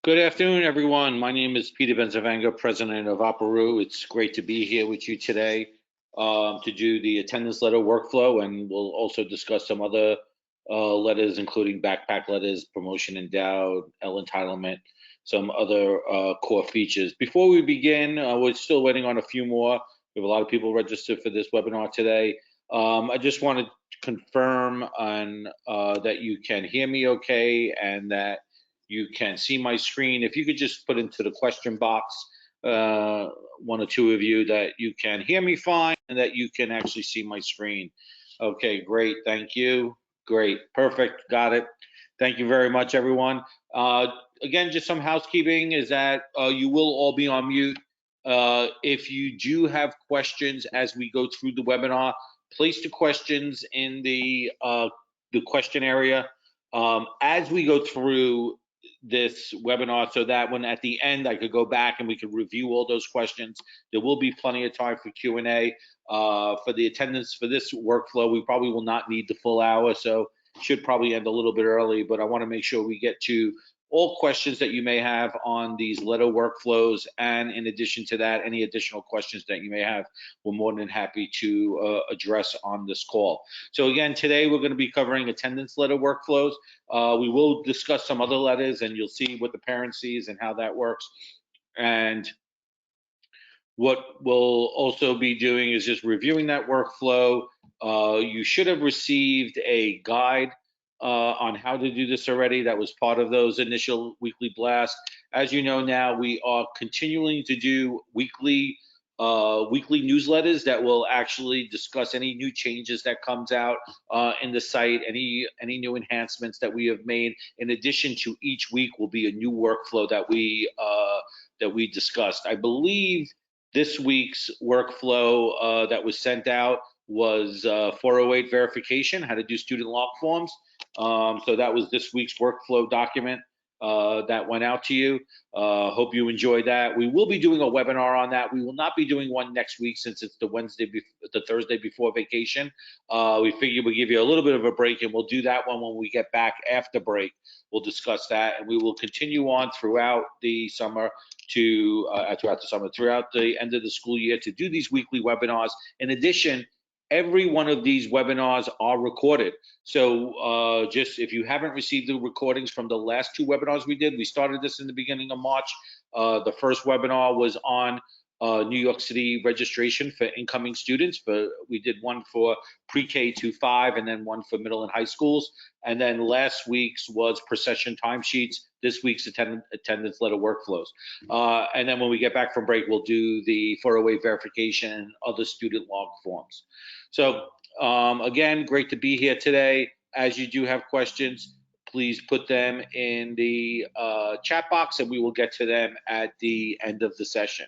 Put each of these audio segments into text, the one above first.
Good afternoon, everyone. My name is Peter Benzavanga, president of Operoo. It's great to be here with you today to do the attendance letter workflow, and we'll also discuss some other letters, including backpack letters, promotion endowed, L entitlement, some other core features. Before we begin, we're still waiting on a few more. We have a lot of people registered for this webinar today. I just want to confirm on that you can hear me okay and that you can see my screen. If you could just put into the question box, one or two of you, that you can hear me fine and that you can actually see my screen. Okay, great. Thank you. Great. Perfect. Got it. Thank you very much, everyone. Again, just some housekeeping is that you will all be on mute. If you do have questions as we go through the webinar, place the questions in the question area. As we go through this webinar, so that when at the end I could go back and we could review all those questions. There will be plenty of time for Q&A. For the attendance for this workflow, we probably will not need the full hour, so should probably end a little bit early, but I want to make sure we get to all questions that you may have on these letter workflows, and in addition to that, any additional questions that you may have, we're more than happy to address on this call. So again, today we're going to be covering attendance letter workflows. We will discuss some other letters, and you'll see what the parent sees and how that works. And what we'll also be doing is just reviewing that workflow. You should have received a guide on how to do this already. That was part of those initial weekly blasts. As you know now, we are continuing to do weekly newsletters that will actually discuss any new changes that comes out in the site, any new enhancements that we have made. In addition to each week will be a new workflow that we discussed. I believe this week's workflow that was sent out was 408 verification, how to do student log forms. So that was this week's workflow document that went out to you. Hope you enjoyed that. We will be doing a webinar on that. We will not be doing one next week since it's the Thursday before vacation. We figured we'd give you a little bit of a break, and we'll do that one when we get back after break. We'll discuss that, and we will continue on throughout the summer throughout the end of the school year to do these weekly webinars. In addition, every one of these webinars are recorded. So just if you haven't received the recordings from the last two webinars we did, we started this in the beginning of March. The first webinar was on New York City registration for incoming students. We did one for pre-K to 5 and then one for middle and high schools. And then last week's was procession timesheets. This week's attendance letter workflows. And then when we get back from break, we'll do the 408 verification and other student log forms. So again, great to be here today. As you do have questions, please put them in the chat box and we will get to them at the end of the session.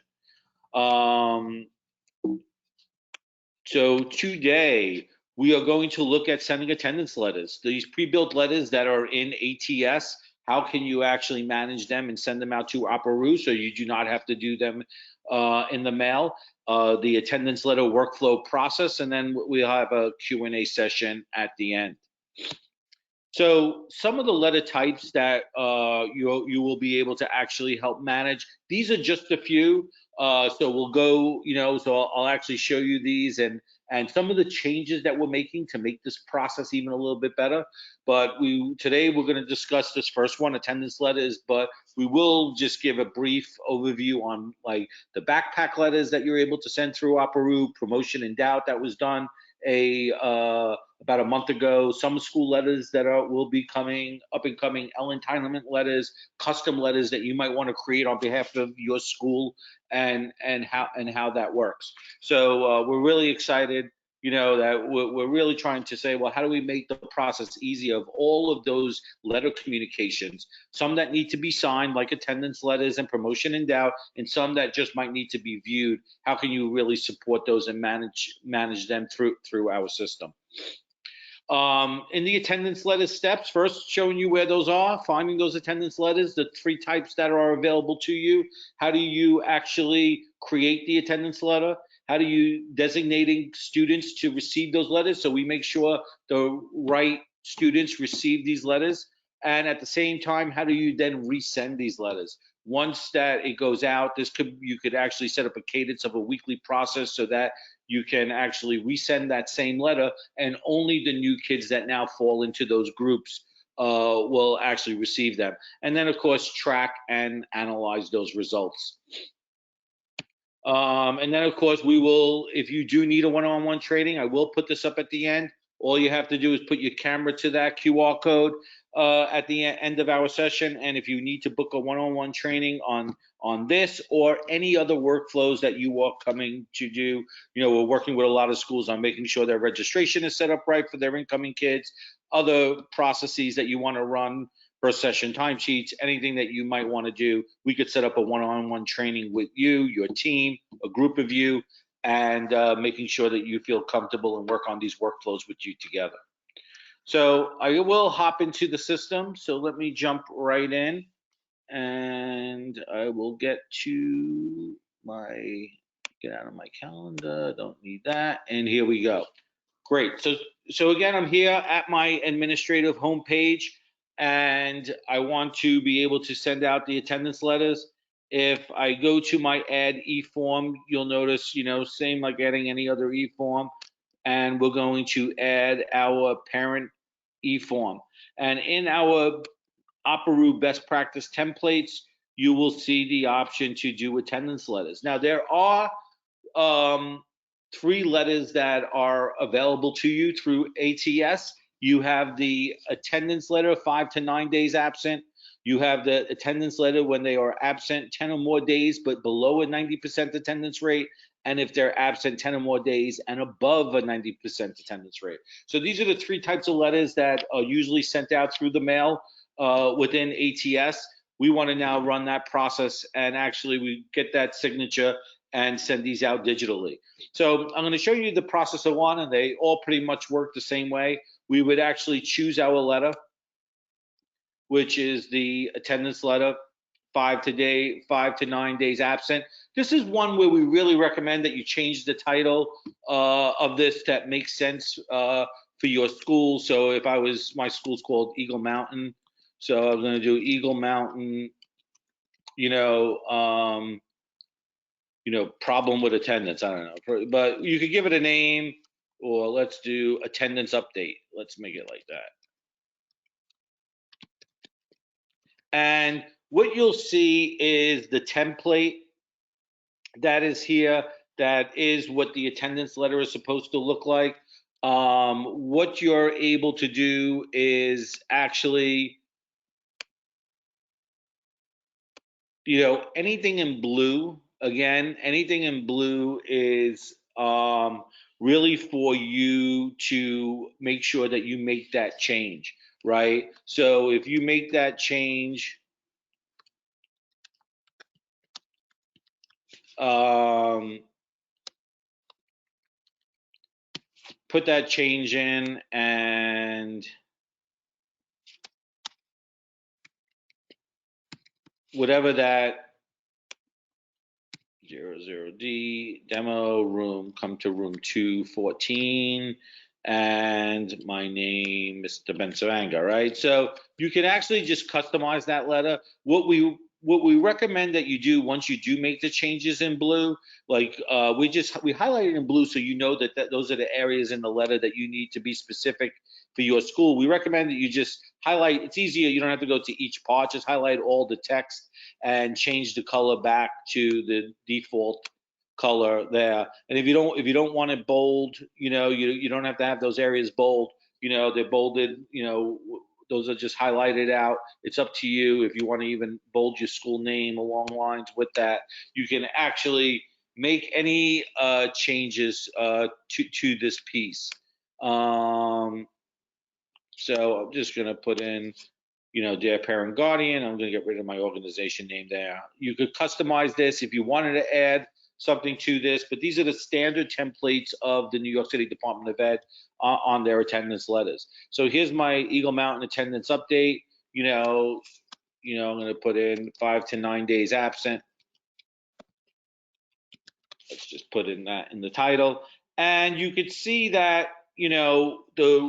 So today we are going to look at sending attendance letters. These pre-built letters that are in ATS, how can you actually manage them and send them out to Operoo so you do not have to do them in the mail? The attendance letter workflow process, and then we'll have a Q&A session at the end. So some of the letter types that you will be able to actually help manage, these are just a few. So we'll go, so I'll actually show you these and some of the changes that we're making to make this process even a little bit better. But today we're going to discuss this first one, attendance letters, but we will just give a brief overview on like the backpack letters that you're able to send through Operoo, promotion in doubt that was done about a month ago, some school letters that will be coming up and coming, L entitlement letters, custom letters that you might want to create on behalf of your school, and how that works. So we're really excited, that we're really trying to say, well, how do we make the process easy of all of those letter communications? Some that need to be signed, like attendance letters and promotion in doubt, and some that just might need to be viewed. How can you really support those and manage them through our system? In the attendance letter steps, first showing you where those are, finding those attendance letters, the 3 types that are available to you. How do you actually create the attendance letter? How do you designating students to receive those letters so we make sure the right students receive these letters? And at the same time, how do you then resend these letters? Once that it goes out, you could actually set up a cadence of a weekly process so that you can actually resend that same letter, and only the new kids that now fall into those groups will actually receive them. And then, of course, track and analyze those results. And then, of course, we will, if you do need a one-on-one training, I will put this up at the end. All you have to do is put your camera to that QR code at the end of our session. And if you need to book a one-on-one training on this or any other workflows that you are coming to do, we're working with a lot of schools on making sure their registration is set up right for their incoming kids, other processes that you want to run, per session timesheets, anything that you might want to do. We could set up a one-on-one training with you, your team, a group of you, and making sure that you feel comfortable and work on these workflows with you together. So I will hop into the system. So let me jump right in, and I will get out of my calendar. Don't need that. And here we go. Great. So again, I'm here at my administrative homepage, and I want to be able to send out the attendance letters. If I go to my add e-form, you'll notice, same like adding any other e-form, and we're going to add our parent e-form. And in our Operoo best practice templates, you will see the option to do attendance letters. Now, there are 3 letters that are available to you through ATS. You have the attendance letter, 5 to 9 days absent. You have the attendance letter when they are absent 10 or more days, but below a 90% attendance rate. And if they're absent 10 or more days and above a 90% attendance rate. So these are the 3 types of letters that are usually sent out through the mail within ATS. We want to now run that process, and actually we get that signature and send these out digitally. So I'm going to show you the process of one, and they all pretty much work the same way. We would actually choose our letter, which is the attendance letter, 5 to 9 days absent. This is one where we really recommend that you change the title of this that makes sense for your school. So if my school's called Eagle Mountain, so I'm going to do Eagle Mountain, problem with attendance. I don't know, but you could give it a name, or let's do attendance update. Let's make it like that. And what you'll see is the template that is here. That is what the attendance letter is supposed to look like. What you're able to do is actually, anything in blue. Again, anything in blue is really for you to make sure that you make that change, right? So if you make that change, put that change in, and whatever that 00D demo room, come to room 214, and my name, Mr. Bensavanga, right? So you can actually just customize that letter. What we recommend that you do once you do make the changes in blue, like we highlight it in blue so you know that those are the areas in the letter that you need to be specific for your school. We recommend that you just highlight. It's easier. You don't have to go to each part. Just highlight all the text and change the color back to the default color there. And if you don't want it bold, you don't have to have those areas bold. They're bolded. Those are just highlighted out. It's up to you if you want to even bold your school name along lines with that. You can actually make any changes to this piece. So I'm just going to put in, dear parent guardian. I'm going to get rid of my organization name there. You could customize this if you wanted to add something to this, but these are the standard templates of the New York City Department of Ed on their attendance letters. So here's my Eagle Mountain attendance update. I'm going to put in 5 to 9 days absent. Let's just put in that in the title. And you could see that, the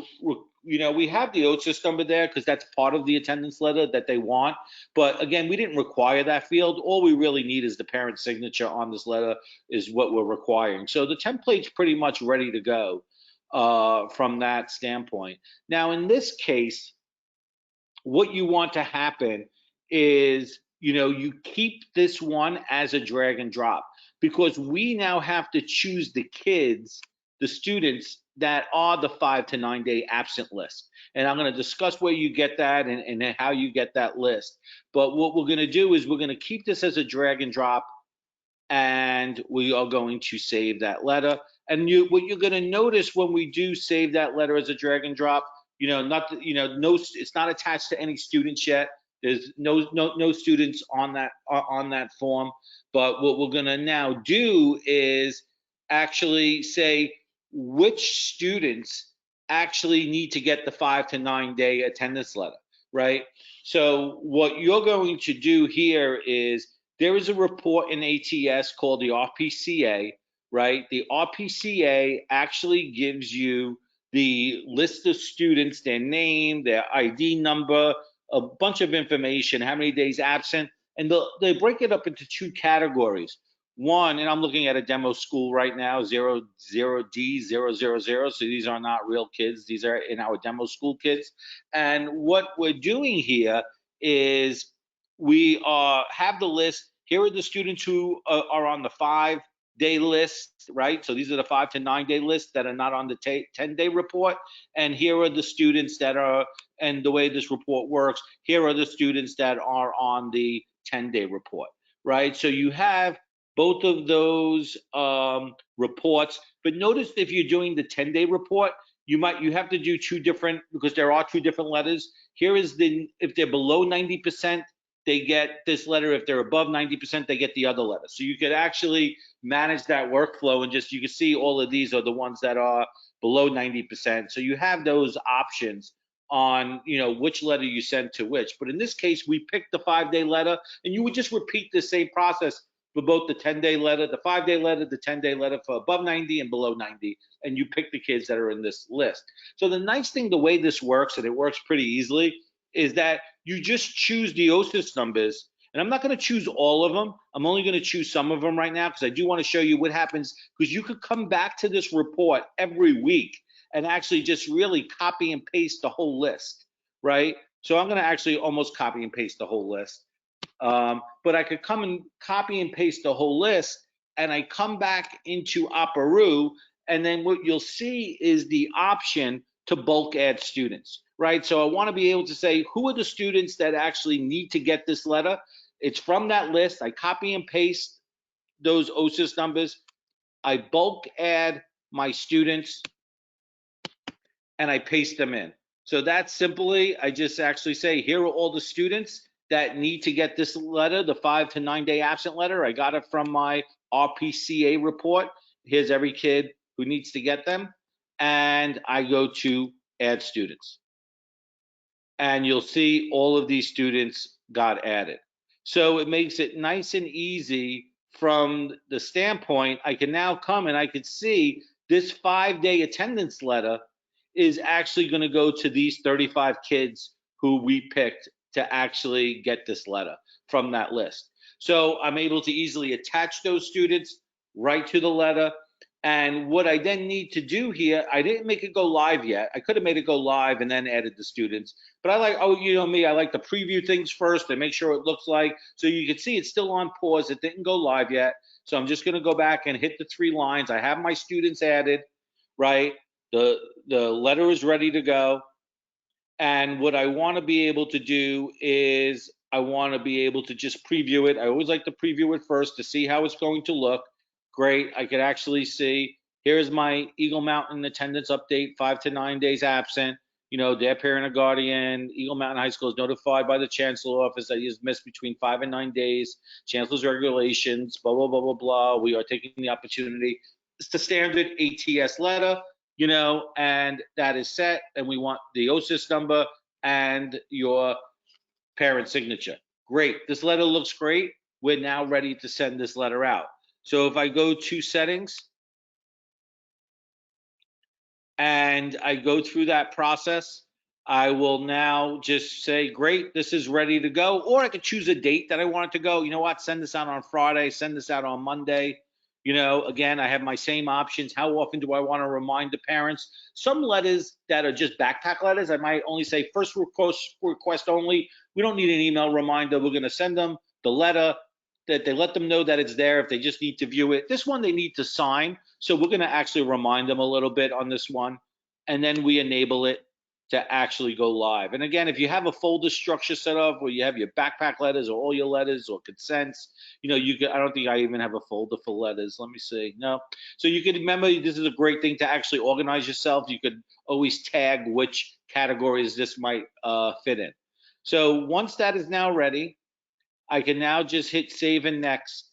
we have the OSIS number there because that's part of the attendance letter that they want. But again, we didn't require that field. All we really need is the parent signature on this letter is what we're requiring. So the template's pretty much ready to go from that standpoint. Now, in this case, what you want to happen is, you keep this one as a drag and drop because we now have to choose the kids, the students that are the 5 to 9 day absent list. And I'm going to discuss where you get that and how you get that list. But what we're going to do is we're going to keep this as a drag and drop, and we are going to save that letter. And what you're going to notice when we do save that letter as a drag and drop, no, it's not attached to any students yet. There's no students on that form. But what we're going to now do is actually say which students actually need to get the 5 to 9 day attendance letter, right? So what you're going to do here is there is a report in ATS called the RPCA, right? The RPCA actually gives you the list of students, their name, their ID number, a bunch of information, how many days absent, and they break it up into two categories. One, and I'm looking at a demo school right now, 00D000. So these are not real kids. These are in our demo school kids. And what we're doing here is we have the list. Here are the students who are on the 5 day list, right? So these are the 5 to 9 day lists that are not on the 10 day report. And here are the students that are, and the way this report works, here are the students that are on the 10 day report, right? So you have both of those reports. But notice if you're doing the 10 day report, you have to do two different, because there are two different letters. Here is if they're below 90%, they get this letter. If they're above 90%, they get the other letter. So you could actually manage that workflow, and you can see all of these are the ones that are below 90%. So you have those options on, which letter you send to which. But in this case, we picked the 5 day letter, and you would just repeat the same process for both the 10 day letter, the 5 day letter, the 10 day letter for above 90 and below 90, and you pick the kids that are in this list. So the nice thing, the way this works, and it works pretty easily, is that you just choose the OSIS numbers. And I'm not going to choose all of them. I'm only going to choose some of them right now because I do want to show you what happens, because you could come back to this report every week and actually just really copy and paste the whole list, right? So I'm going to actually almost copy and paste the whole list. But I could come and copy and paste the whole list, and I come back into Operoo, and then what you'll see is the option to bulk add students, right? So I want to be able to say, who are the students that actually need to get this letter? It's from that list. I copy and paste those OSIS numbers. I bulk add my students, and I paste them in. So that's simply, I just actually say, here are all the students that need to get this letter, the 5 to 9 day absent letter. I got it from my RPCA report. Here's every kid who needs to get them. And I go to add students. And you'll see all of these students got added. So it makes it nice and easy from the standpoint, I can now come and I could see this 5 day attendance letter is actually going to go to these 35 kids who we picked to actually get this letter from that list. So I'm able to easily attach those students right to the letter. And what I then need to do here, I didn't make it go live yet. I could have made it go live and then added the students. But I like, me, I like to preview things first and make sure it looks like, so you can see it's still on pause. It didn't go live yet. So I'm just going to go back and hit the 3 lines. I have my students added, right? The letter is ready to go. And what I want to be able to do is I want to be able to just preview it. I always like to preview it first to see how it's going to look. Great. I could actually see, here's my Eagle Mountain attendance update, 5 to 9 days absent. Their parent or guardian. Eagle Mountain High School is notified by the Chancellor Office that he has missed between 5 and 9 days. Chancellor's regulations, blah, blah, blah, blah, blah. We are taking the opportunity. It's the standard ATS letter, and that is set. And we want the OSIS number and your parent signature. Great. This letter looks great. We're now ready to send this letter out. So if I go to settings, and I go through that process, I will now just say, great, this is ready to go. Or I could choose a date that I want it to go. You know what? Send this out on Friday, send this out on Monday. Again, I have my same options. How often do I want to remind the parents? Some letters that are just backpack letters, I might only say first request only. We don't need an email reminder. We're going to send them the letter that they let them know that it's there if they just need to view it. This one they need to sign. So we're going to actually remind them a little bit on this one. And then we enable it to actually go live. And again, if you have a folder structure set up where you have your backpack letters or all your letters or consents, you can, I don't think I even have a folder for letters. Let me see. No. So you can remember, this is a great thing to actually organize yourself. You could always tag which categories this might fit in. So once that is now ready, I can now just hit save and next.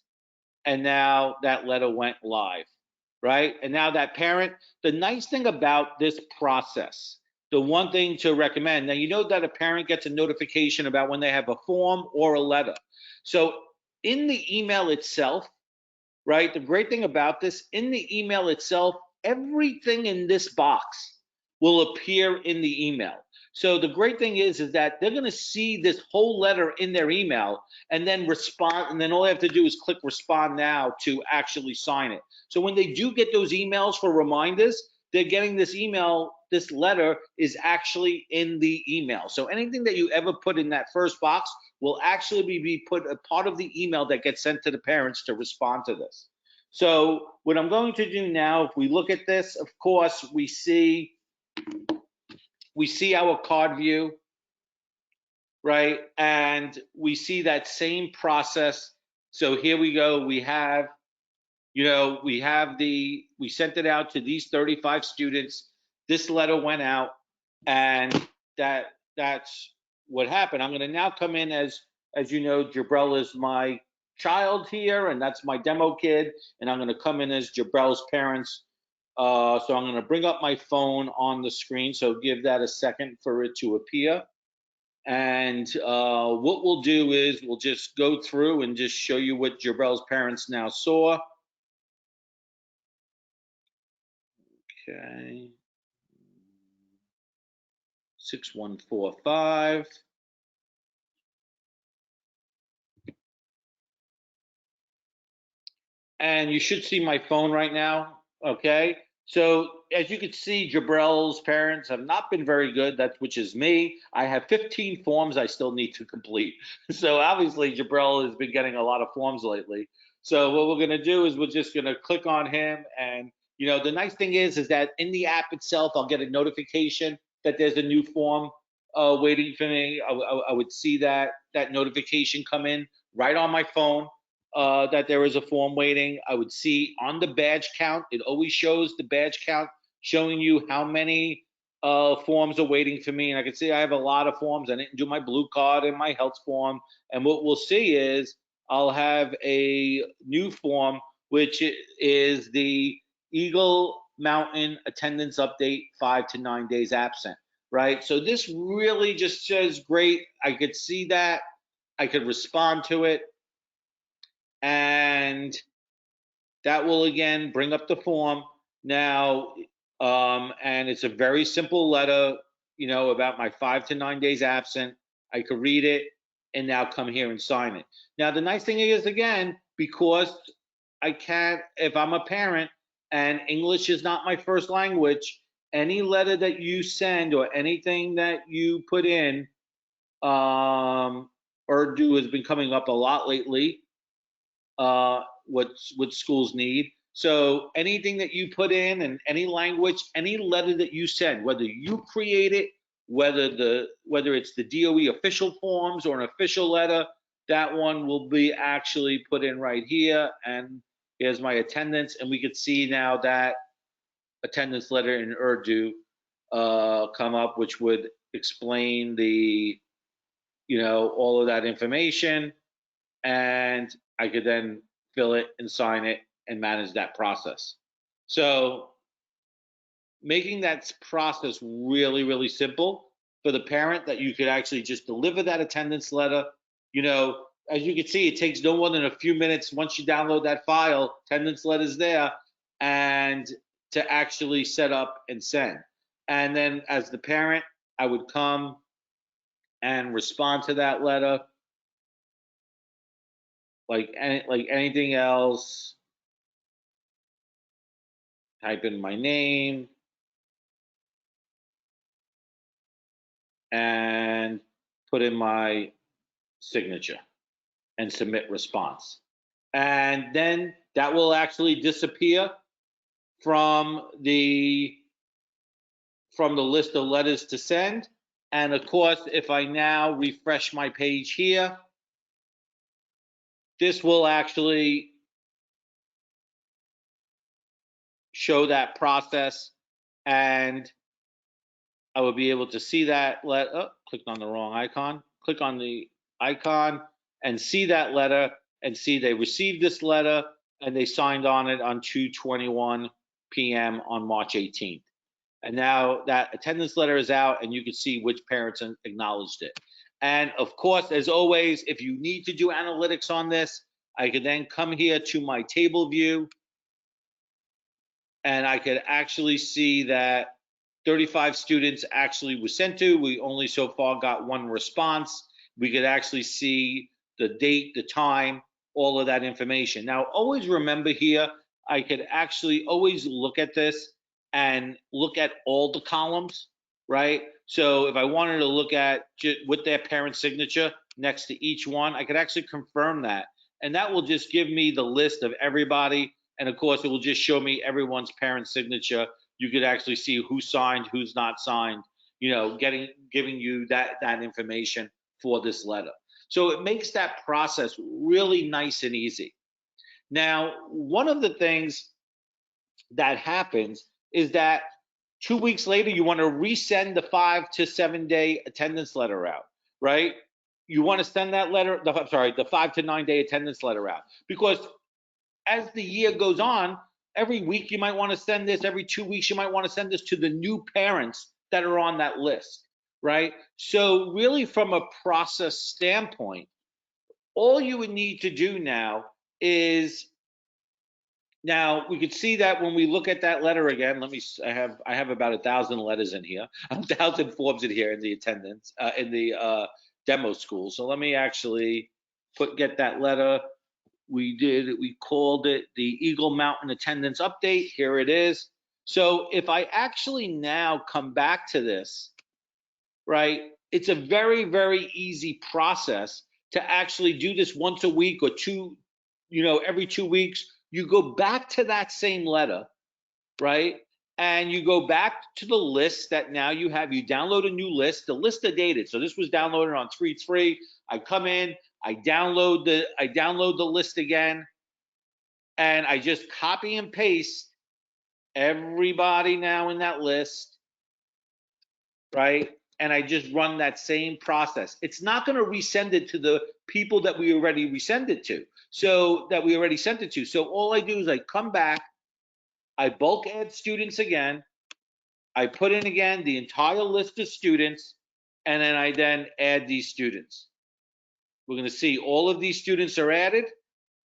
And now that letter went live, right? And now that parent, the nice thing about this process, the one thing to recommend, now you know that a parent gets a notification about when they have a form or a letter. So in the email itself, right, the great thing about this, in the email itself, everything in this box will appear in the email. So the great thing is that they're going to see this whole letter in their email and then respond, and then all they have to do is click respond now to actually sign it. So when they do get those emails for reminders, they're getting this email, this letter is actually in the email. So anything that you ever put in that first box will actually be put a part of the email that gets sent to the parents to respond to this. So what I'm going to do now, if we look at this, of course, we see our card view, right? And we see that same process. So here we go. We have, we sent it out to these 35 students. This letter went out, and that's what happened. I'm going to now come in as you know, Jabrell is my child here, and that's my demo kid, and I'm going to come in as Jabrell's parents. So I'm going to bring up my phone on the screen. So give that a second for it to appear. And what we'll do is we'll just go through and just show you what Jabrell's parents now saw. Okay. 6145. And you should see my phone right now. Okay. So as you can see, Jabrell's parents have not been very good. Which is me. I have 15 forms I still need to complete. So obviously Jabrell has been getting a lot of forms lately. So what we're going to do is we're just going to click on him. And, the nice thing is that in the app itself, I'll get a notification that there's a new form waiting for me. I would see that notification come in right on my phone. That there is a form waiting. I would see on the badge count, it always shows the badge count showing you how many forms are waiting for me. And I can see I have a lot of forms. I didn't do my blue card and my health form. And what we'll see is I'll have a new form, which is the Eagle Mountain attendance update 5 to 9 days absent, right? So this really just says great. I could see that. I could respond to it. And that will again bring up the form now, and it's a very simple letter, about my 5 to 9 days absent. I could read it and now come here and sign it. Now the nice thing is, again, because I can't, if I'm a parent and English is not my first language, any letter that you send or anything that you put in, Urdu has been coming up a lot lately. What schools need. So anything that you put in and any language, any letter that you send, whether you create it, whether it's the DOE official forms or an official letter, that one will be actually put in right here. And here's my attendance, and we could see now that attendance letter in Urdu come up, which would explain the, all of that information, and I could then fill it and sign it and manage that process. So making that process really, really simple for the parent, that you could actually just deliver that attendance letter. As you can see, it takes no more than a few minutes. Once you download that file, attendance letter's there, and to actually set up and send. And then as the parent, I would come and respond to that letter like anything else. Type in my name and put in my signature and submit response. And then that will actually disappear from the list of letters to send. And of course, if I now refresh my page here, this will actually show that process, and I will be able to see that clicked on the wrong icon. Click on the icon and see that letter and see they received this letter and they signed on it on 2:21 p.m. on March 18th. And now that attendance letter is out and you can see which parents acknowledged it. And of course, as always, if you need to do analytics on this, I could then come here to my table view and I could actually see that 35 students actually were sent to. We only so far got one response. We could actually see the date, the time, all of that information. Now, always remember here, I could actually always look at this and look at all the columns, right? So if I wanted to look at with their parent signature next to each one, I could actually confirm that. And that will just give me the list of everybody. And of course, it will just show me everyone's parent signature. You could actually see who signed, who's not signed, giving you that information for this letter. So it makes that process really nice and easy. Now, one of the things that happens is that 2 weeks later, you want to resend the 5 to 7 day attendance letter out, right? You want to send that letter, the 5 to 9 day attendance letter out, because as the year goes on, every week you might want to send this, every 2 weeks you might want to send this to the new parents that are on that list, right? So really from a process standpoint, all you would need to do now is, now we could see that when we look at that letter again, I have about 1,000 letters in here, 1,000 forms in here in the attendance, in the demo school. So let me actually get that letter. We called it the Eagle Mountain attendance update. Here it is. So if I actually now come back to this, right, it's a very, very easy process to actually do this once a week or every 2 weeks. You go back to that same letter, right? And you go back to the list that now you have. You download a new list. The list is dated. So this was downloaded on 3/3. I come in, I download the list again, and I just copy and paste everybody now in that list, right? And I just run that same process. It's not going to resend it to the people that we already resend it to. So all I do is I come back, I bulk add students again, I put in again the entire list of students, and then I add these students. We're going to see all of these students are added.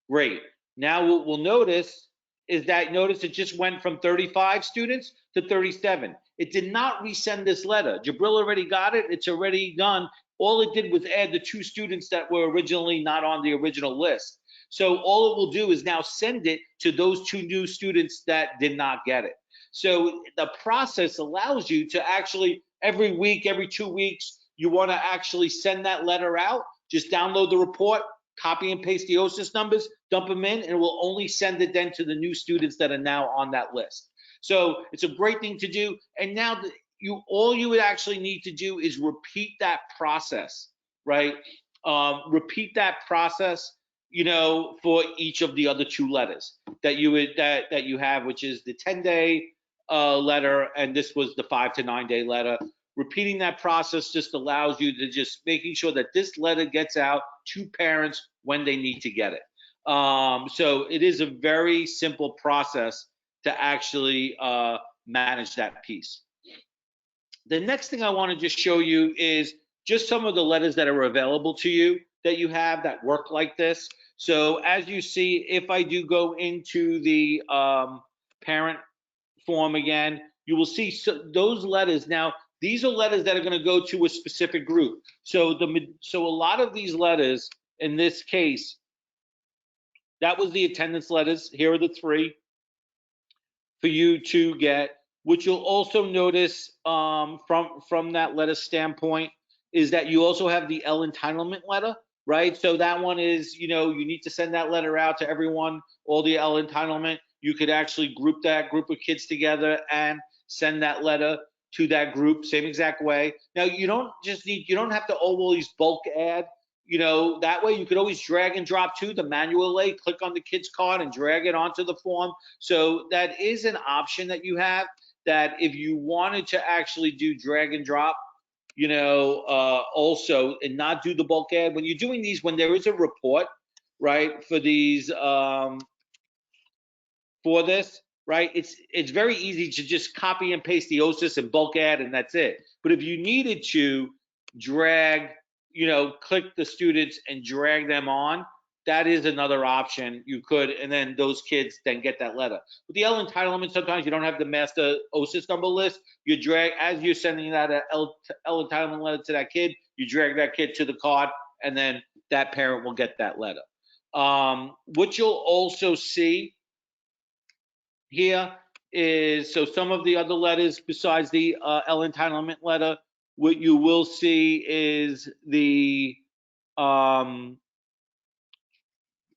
Great. Now what we'll notice is that it just went from 35 students to 37. It did not resend this letter. Jabril already got it. It's already done. All it did was add the 2 students that were originally not on the original list. So all it will do is now send it to those 2 new students that did not get it. So the process allows you to actually every week, every 2 weeks, you want to actually send that letter out. Just download the report, copy and paste the OSIS numbers, dump them in, and it will only send it then to the new students that are now on that list. So it's a great thing to do. And now all you would actually need to do is repeat that process, right? Repeat that process, for each of the other 2 letters that you have, which is the 10-day letter, and this was the 5 to 9 day letter. Repeating that process just allows you to just making sure that this letter gets out to parents when they need to get it. So it is a very simple process to actually manage that piece. The next thing I want to just show you is just some of the letters that are available to you that you have that work like this. So as you see, if I do go into the parent form again, you will see those letters. Now, these are letters that are going to go to a specific group. So a lot of these letters, in this case, that was the attendance letters. Here are the three for you to get. Which you'll also notice from that letter standpoint is that you also have the L entitlement letter, right? So that one is, you need to send that letter out to everyone, all the L entitlement. You could actually group that group of kids together and send that letter to that group, same exact way. Now, you don't have to always bulk add. That way you could always drag and drop to the manual way, click on the kid's card and drag it onto the form. So that is an option that you have, that if you wanted to actually do drag and drop, also, and not do the bulk add. When you're doing these, when there is a report, right, for these, for this, right, it's very easy to just copy and paste the OSIS and bulk add, and that's it. But if you needed to drag, click the students and drag them on, that is another option you could, and then those kids then get that letter. With the L entitlement, sometimes you don't have the master OSIS number list. You drag, as you're sending that L entitlement letter to that kid, you drag that kid to the card, and then that parent will get that letter. What you'll also see here is, so some of the other letters besides the L entitlement letter, what you will see is the,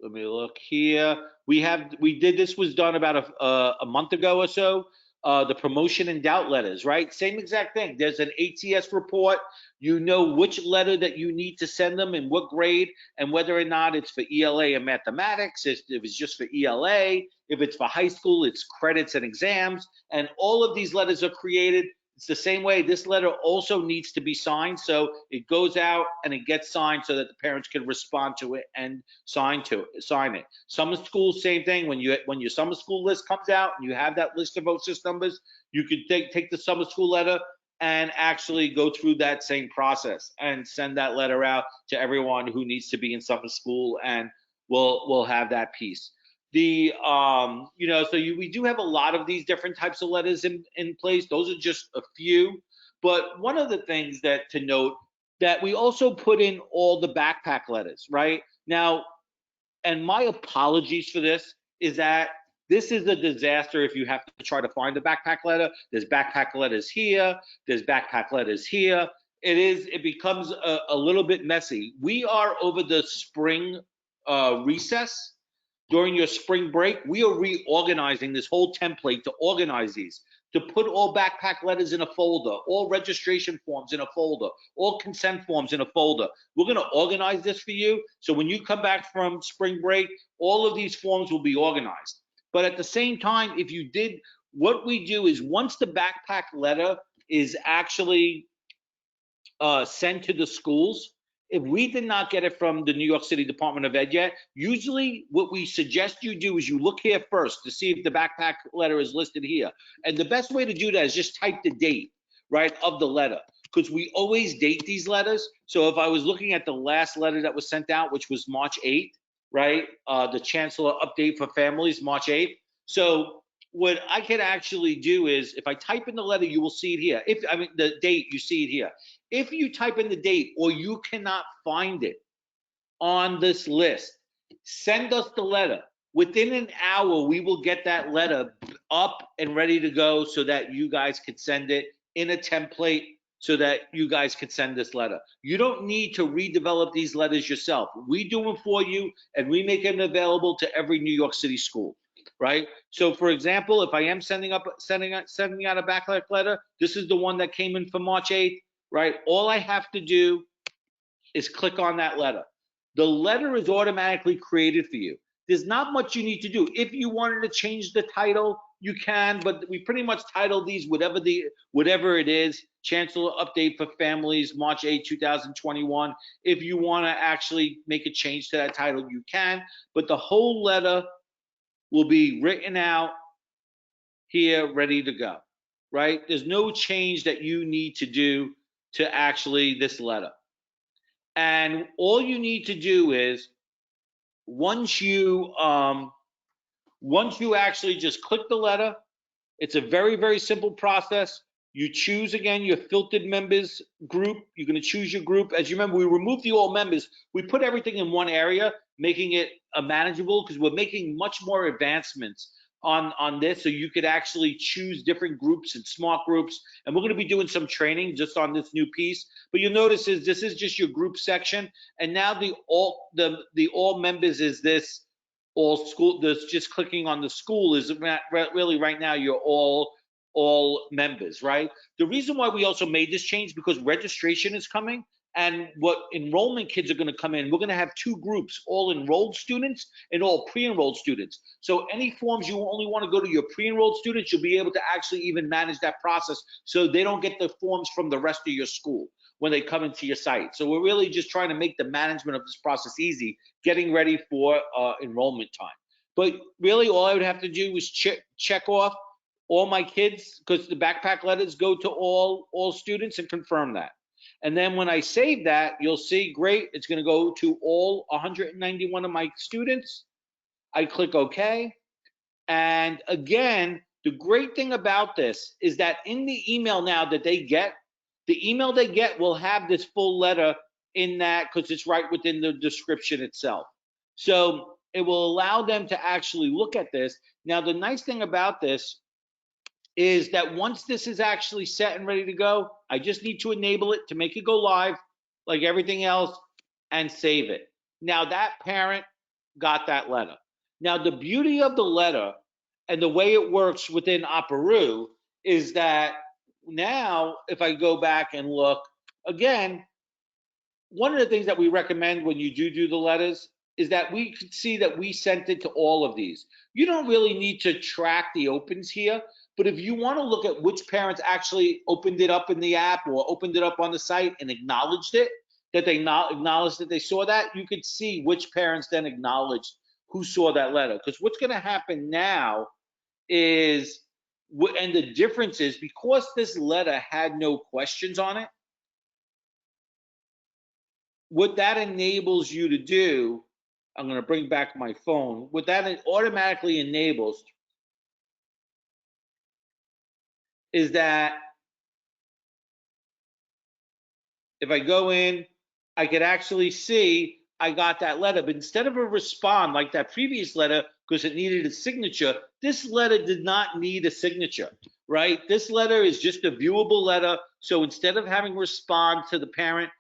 let me look here. This was done about a month ago or so. The promotion and doubt letters, right? Same exact thing. There's an ATS report. You know which letter that you need to send them and what grade, and whether or not it's for ELA and mathematics, if it's just for ELA, if it's for high school, it's credits and exams, and all of these letters are created. It's the same way. This letter also needs to be signed, so it goes out and it gets signed so that the parents can respond to it and sign it. Summer school, same thing. When your summer school list comes out and you have that list of OSIS numbers, you could take the summer school letter and actually go through that same process and send that letter out to everyone who needs to be in summer school, and we'll have that piece. We do have a lot of these different types of letters in place. Those are just a few. But one of the things that to note, that we also put in all the backpack letters, right? Now, and my apologies for this, is that this is a disaster if you have to try to find the backpack letter. There's backpack letters here, there's backpack letters here. It becomes a little bit messy. We are over the spring recess. During your spring break, we are reorganizing this whole template to organize these, to put all backpack letters in a folder, all registration forms in a folder, all consent forms in a folder. We're going to organize this for you. So when you come back from spring break, all of these forms will be organized. But at the same time, what we do is, once the backpack letter is actually sent to the schools, if we did not get it from the New York City Department of Ed yet, usually what we suggest you do is you look here first to see if the backpack letter is listed here. And the best way to do that is just type the date, right, of the letter, because we always date these letters. So if I was looking at the last letter that was sent out, which was March 8th, right, the Chancellor update for families, March 8th. So what I can actually do is, if I type in the letter, you will see it here. The date, you see it here. If you type in the date or you cannot find it on this list, send us the letter. Within an hour, we will get that letter up and ready to go so that you guys could send it in a template, so that you guys could send this letter. You don't need to redevelop these letters yourself. We do them for you, and we make them available to every New York City school, right? So for example, if I am sending out a backpack letter, this is the one that came in for March 8th, right? All I have to do is click on that letter. The letter is automatically created for you. There's not much you need to do. If you wanted to change the title, you can, but we pretty much title these whatever it is. Chancellor update for families, March 8, 2021. If you want to actually make a change to that title, you can, but the whole letter will be written out here, ready to go, right? There's no change that you need to do to actually this letter. And all you need to do is, once you actually just click the letter, It's a very, very simple process. You choose, again, your filtered members group. You're going to choose your group. As you remember, we removed the all members. We put everything in one area, making it manageable, because we're making much more advancements on this, so you could actually choose different groups and smart groups. And we're going to be doing some training just on this new piece. But you'll notice is this is just your group section, and now the all members is this all school. This just clicking on the school is really right now you're all members, right? The reason why we also made this change because registration is coming. And what enrollment kids are going to come in, we're going to have two groups, all enrolled students and all pre-enrolled students. So any forms you only want to go to your pre-enrolled students, you'll be able to actually even manage that process so they don't get the forms from the rest of your school when they come into your site. So we're really just trying to make the management of this process easy, getting ready for enrollment time. But really all I would have to do is check off all my kids, because the backpack letters go to all students, and confirm that. And then when I save that, you'll see, great, it's going to go to all 191 of my students. I click OK. And again, the great thing about this is that in the email now that they get, the email they get will have this full letter in that, because it's right within the description itself. So it will allow them to actually look at this. Now, the nice thing about this is that once this is actually set and ready to go, I just need to enable it to make it go live like everything else and save it. Now that parent got that letter. Now the beauty of the letter and the way it works within Operoo is that now if I go back and look again, one of the things that we recommend when you do the letters is that we could see that we sent it to all of these. You don't really need to track the opens here, but if you want to look at which parents actually opened it up in the app or opened it up on the site and acknowledged it, that they acknowledged that they saw that, you could see which parents then acknowledged who saw that letter. Because what's going to happen now is, and the difference is, because this letter had no questions on it, what that enables you to do, I'm going to bring back my phone, what that it automatically enables is that if I go in, I could actually see I got that letter. But instead of a respond like that previous letter, because it needed a signature, this letter did not need a signature, right? This letter is just a viewable letter. So instead of having respond to the parent,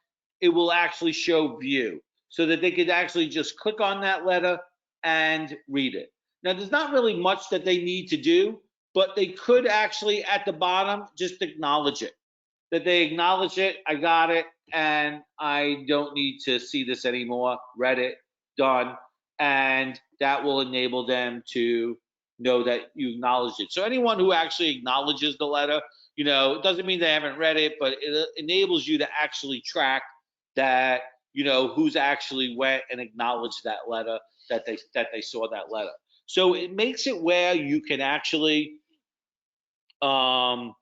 it will actually show view, so that they could actually just click on that letter and read it. Now, there's not really much that they need to do, but they could actually at the bottom just acknowledge it, that they acknowledge it, I got it, and I don't need to see this anymore, read it, done, and that will enable them to know that you acknowledged it. So anyone who actually acknowledges the letter, you know, it doesn't mean they haven't read it, but it enables you to actually track that, you know, who's actually went and acknowledged that letter, that they saw that letter. So it makes it where you can actually really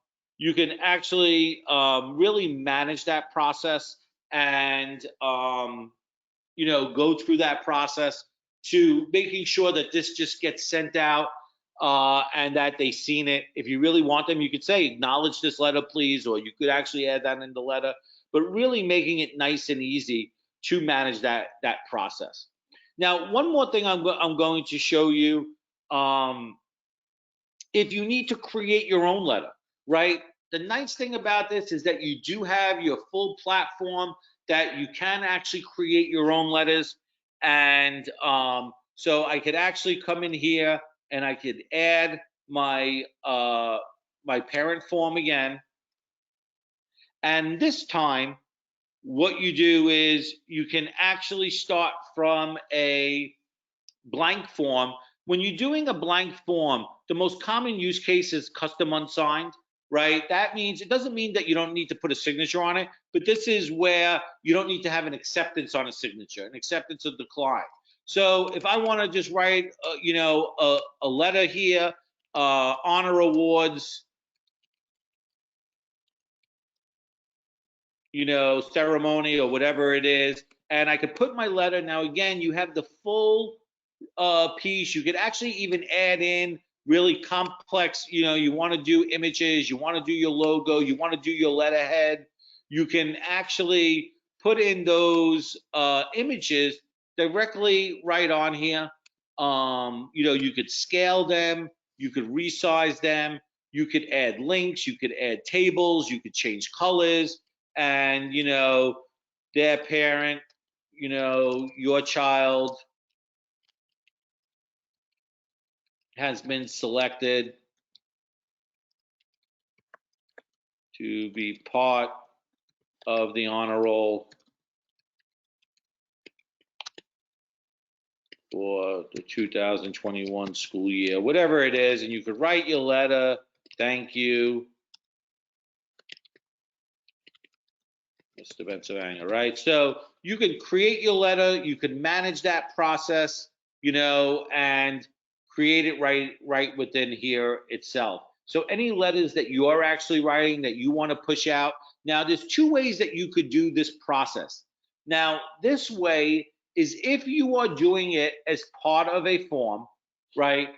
manage that process and you know, go through that process to making sure that this just gets sent out and that they've seen it. If you really want them, you could say acknowledge this letter please, or you could actually add that in the letter, but really making it nice and easy to manage that process. Now, one more thing I'm going to show you, if you need to create your own letter, right? The nice thing about this is that you do have your full platform that you can actually create your own letters. And so I could actually come in here and I could add my my parent form again. And this time, what you do is you can actually start from a blank form. When you're doing a blank form, the most common use case is custom unsigned, right? That means, it doesn't mean that you don't need to put a signature on it, but this is where you don't need to have an acceptance on a signature, an acceptance of decline. So if I want to just write, you know, a letter here, honor awards, you know, ceremony or whatever it is, and I could put my letter. Now, again, you have the full piece. You could actually even add in really complex, you want to do images, you want to do your logo, you want to do your letterhead, you can actually put in those images directly right on here. You could scale them, you could resize them, you could add links, you could add tables, you could change colors, and their parent, your child has been selected to be part of the honor roll for the 2021 school year, whatever it is, and you could write your letter, thank you, Mr. Pennsylvania, right? So you can create your letter, you can manage that process, and create it right within here itself. So any letters that you are actually writing that you want to push out, now there's two ways that you could do this process. Now, this way is if you are doing it as part of a form, right?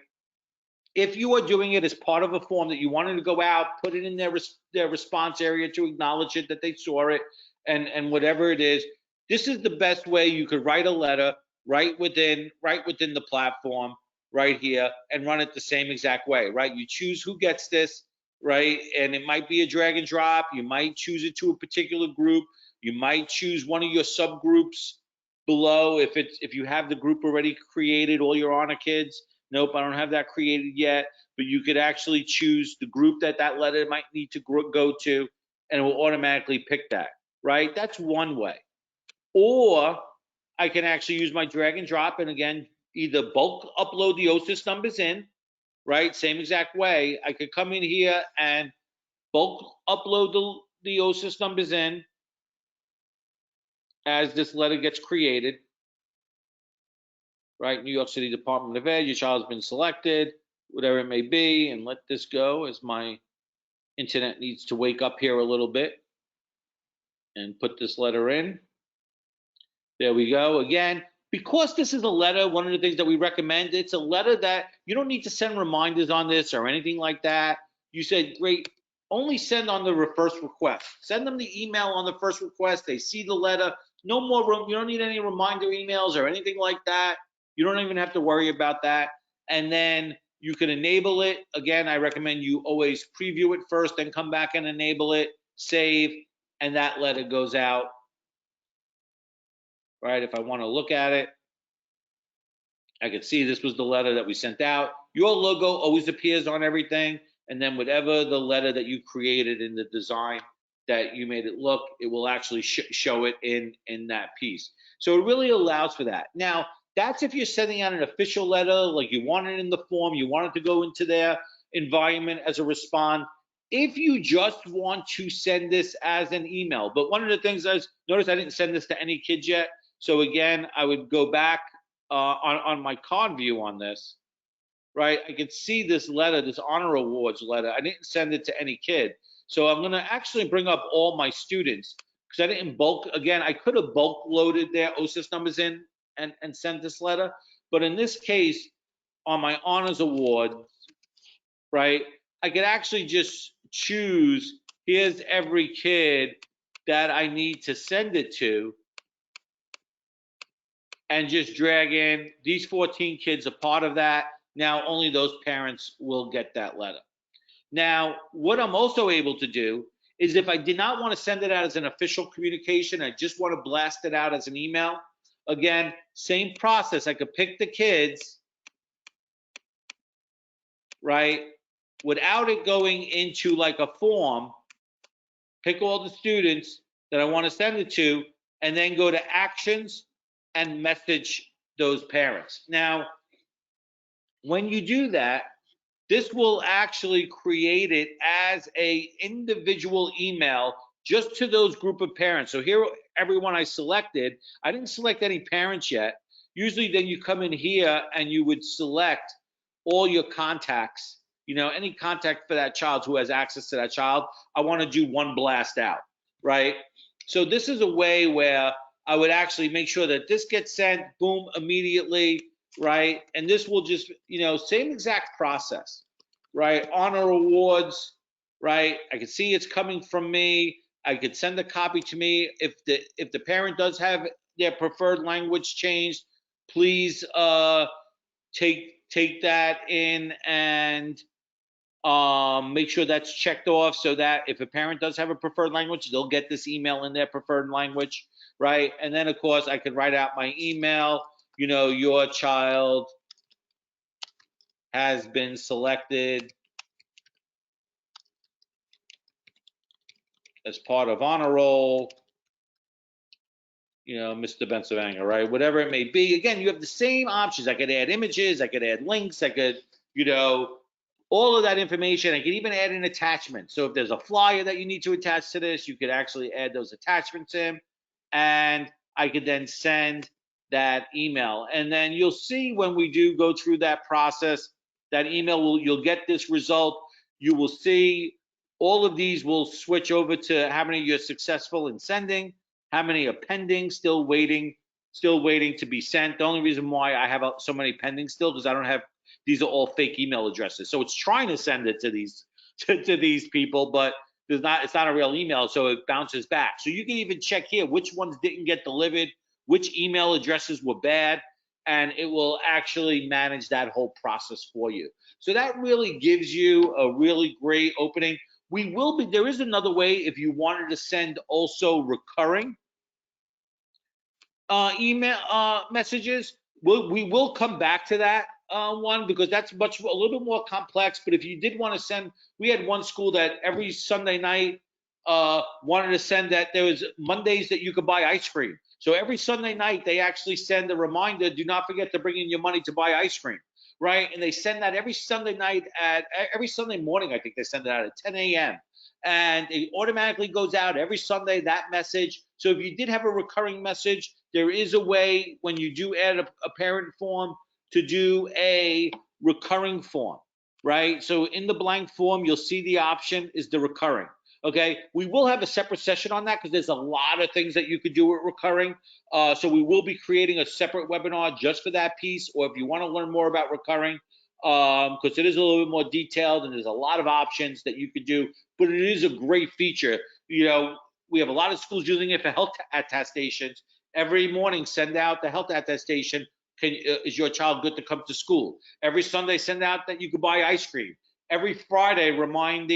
If you are doing it as part of a form that you wanted to go out, put it in their response area to acknowledge it, that they saw it, and whatever it is, this is the best way you could write a letter right within the platform right here and run it the same exact way, right? You choose who gets this, right? And it might be a drag and drop. You might choose it to a particular group. You might choose one of your subgroups below if you have the group already created, all your honor kids. Nope, I don't have that created yet, but you could actually choose the group that letter might need to go to, and it will automatically pick that, right? That's one way. Or I can actually use my drag and drop, and again, either bulk upload the OSIS numbers in, right? Same exact way. I could come in here and bulk upload the OSIS numbers in as this letter gets created, right? New York City Department of Ed, your child's been selected, whatever it may be, and let this go as my internet needs to wake up here a little bit and put this letter in. There we go. Again, because this is a letter, one of the things that we recommend, it's a letter that you don't need to send reminders on this or anything like that. You said, great, only send on the first request. Send them the email on the first request. They see the letter. No more, you don't need any reminder emails or anything like that. You don't even have to worry about that. And then you can enable it. Again, I recommend you always preview it first, then come back and enable it, save, and that letter goes out. Right, if I want to look at it, I can see this was the letter that we sent out. Your logo always appears on everything, and then whatever the letter that you created in the design that you made it look, it will actually show it in that piece. So it really allows for that. Now, that's if you're sending out an official letter, like you want it in the form, you want it to go into their environment as a response. If you just want to send this as an email, but one of the things is, notice I didn't send this to any kids yet. So again, I would go back on my card view on this, right? I could see this letter, this honor awards letter. I didn't send it to any kid. So I'm gonna actually bring up all my students because I didn't bulk, again, I could have bulk loaded their OSIS numbers in and sent this letter. But in this case, on my honors award, right, I could actually just choose, here's every kid that I need to send it to, and just drag in these 14 kids are part of that. Now only those parents will get that letter. Now, what I'm also able to do is if I did not want to send it out as an official communication, I just want to blast it out as an email. Again, same process. I could pick the kids, right, without it going into like a form, pick all the students that I want to send it to, and then go to actions and message those parents. Now, when you do that, this will actually create it as a individual email just to those group of parents. So here, everyone I selected, I didn't select any parents yet. Usually then you come in here and you would select all your contacts, any contact for that child who has access to that child. I want to do one blast out, right? So this is a way where I would actually make sure that this gets sent, boom, immediately. right? And this will just, same exact process, right? Honor awards, right? I can see it's coming from me. I could send a copy to me. If the parent does have their preferred language changed, please take that in and make sure that's checked off so that if a parent does have a preferred language, they'll get this email in their preferred language, right? And then of course I could write out my email, your child has been selected as part of honor roll, Mr. Bensavanga, right? Whatever it may be. Again, you have the same options. I could add images, I could add links, I could, all of that information. I could even add an attachment. So if there's a flyer that you need to attach to this, you could actually add those attachments in, and I could then send that email. And then you'll see when we do go through that process, that email you'll get this result. You will see all of these will switch over to how many you're successful in sending, how many are pending, still waiting to be sent. The only reason why I have so many pending still because I don't have, these are all fake email addresses. So it's trying to send it to these to these people, but it's not a real email, so it bounces back. So you can even check here which ones didn't get delivered, which email addresses were bad, and it will actually manage that whole process for you. So that really gives you a really great opening. There is another way if you wanted to send also recurring email messages. We will come back to that one because that's a little bit more complex. But if you did want to send, we had one school that every Sunday night wanted to send that there was Mondays that you could buy ice cream. So every Sunday night they actually send a reminder: do not forget to bring in your money to buy ice cream, right? And they send that every Sunday morning. I think they send it out at 10 a.m. And it automatically goes out every Sunday, that message. So if you did have a recurring message, there is a way when you do add a parent form to do a recurring form, right? So in the blank form, you'll see the option is the recurring. Okay, we will have a separate session on that because there's a lot of things that you could do with recurring. So we will be creating a separate webinar just for that piece, or if you want to learn more about recurring, because it is a little bit more detailed and there's a lot of options that you could do, but it is a great feature. We have a lot of schools using it for health attestations. Every morning, send out the health attestation. Is your child good to come to school? Every Sunday, send out that you could buy ice cream. Every Friday, remind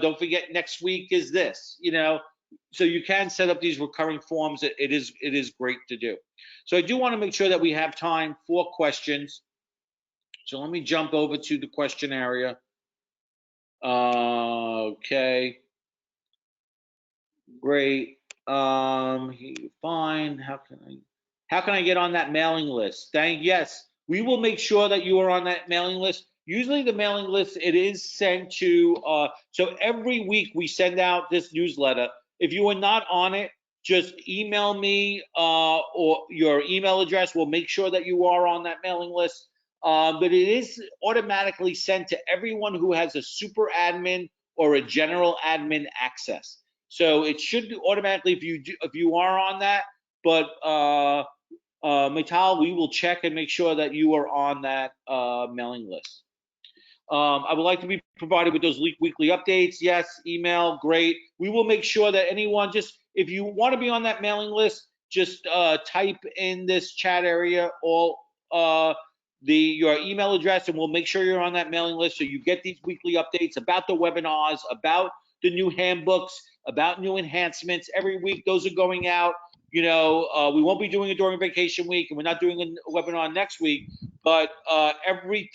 don't forget next week is this, so you can set up these recurring forms. It is great to do. So I do want to make sure that we have time for questions. So let me jump over to the question area. Okay. Great. Fine. How can I get on that mailing list? Yes, we will make sure that you are on that mailing list. Usually the mailing list, it is sent to, so every week we send out this newsletter. If you are not on it, just email me or your email address. We'll make sure that you are on that mailing list. But it is automatically sent to everyone who has a super admin or a general admin access. So it should automatically if you are on that. But Metal, we will check and make sure that you are on that mailing list. I would like to be provided with those weekly updates. Yes, email, great. We will make sure that anyone, if you want to be on that mailing list, just type in this chat area all your email address, and we'll make sure you're on that mailing list so you get these weekly updates about the webinars, about the new handbooks, about new enhancements. Every week, those are going out. We won't be doing it during vacation week, and we're not doing a webinar next week. But every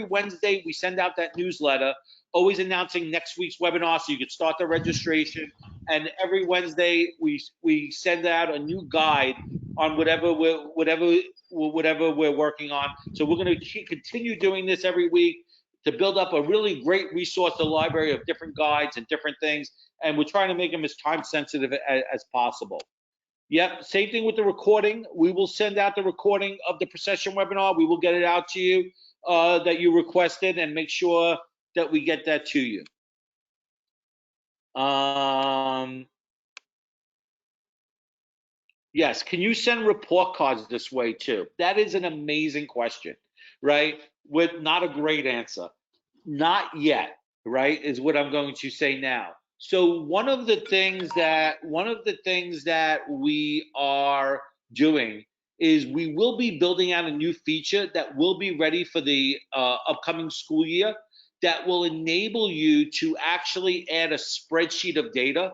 Wednesday, we send out that newsletter, always announcing next week's webinar, so you can start the registration. And every Wednesday, we send out a new guide on whatever we're working on. So we're going to continue doing this every week to build up a really great resource, a library of different guides and different things. And we're trying to make them as time sensitive as possible. Yep, same thing with the recording. We will send out the recording of the procession webinar. We will get it out to you that you requested and make sure that we get that to you. Yes. Can you send report cards this way too? That is an amazing question, right? With not a great answer. Not yet, right? Is what I'm going to say now. So one of the things that we are doing is we will be building out a new feature that will be ready for the upcoming school year that will enable you to actually add a spreadsheet of data,